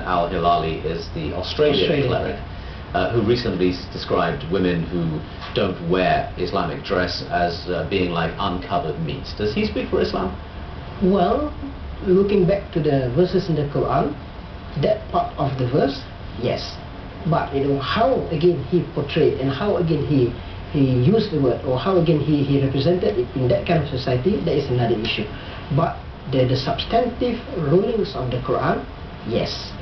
al-Hilali is the Australian cleric who recently described women who don't wear Islamic dress as being like uncovered meat. Does he speak for Islam? Well, looking back to the verses in the Quran, that part of the verse, yes. But how again he portrayed and how again he used the word, or how again he represented it in that kind of society, that is another issue. But the substantive rulings of the Quran, yes.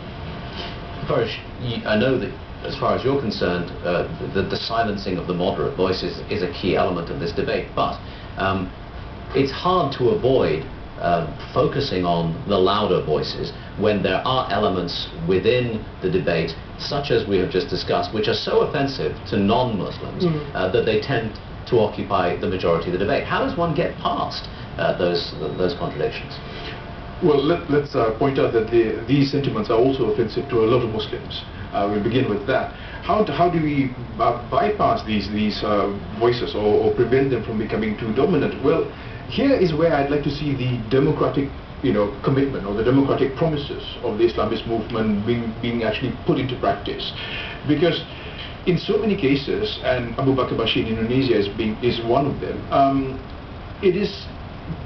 Farish, I know that as far as you're concerned, the silencing of the moderate voices is a key element of this debate, but it's hard to avoid focusing on the louder voices when there are elements within the debate, such as we have just discussed, which are so offensive to non-Muslims that they tend to occupy the majority of the debate. How does one get past those contradictions? Well, let's point out that these sentiments are also offensive to a lot of Muslims. We'll begin with that. How do we bypass these voices or prevent them from becoming too dominant? Well, here is where I'd like to see the democratic commitment or the democratic promises of the Islamist movement being actually put into practice. Because in so many cases, and Abu Bakr Bashir in Indonesia is one of them, it is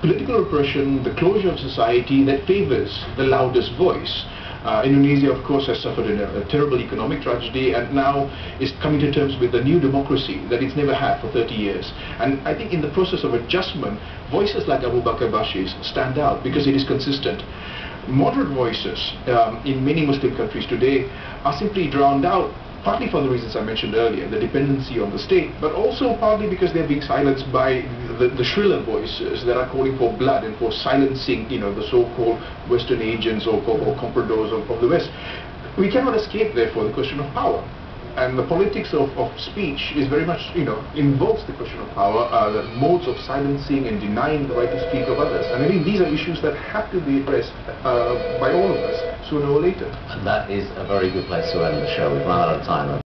political repression, the closure of society that favors the loudest voice. Indonesia, of course, has suffered a terrible economic tragedy and now is coming to terms with a new democracy that it's never had for 30 years. And I think in the process of adjustment, voices like Abu Bakr Bashir's stand out because it is consistent. Moderate voices in many Muslim countries today are simply drowned out, partly for the reasons I mentioned earlier, the dependency on the state, but also partly because they're being silenced by the shriller voices that are calling for blood and for silencing, the so-called Western agents or compradors of the West. We cannot escape, therefore, the question of power. And the politics of speech is very much, involves the question of power, the modes of silencing and denying the right to speak of others. And I think these are issues that have to be addressed by all of us, sooner or later. And that is a very good place to end the show. We've run out of time.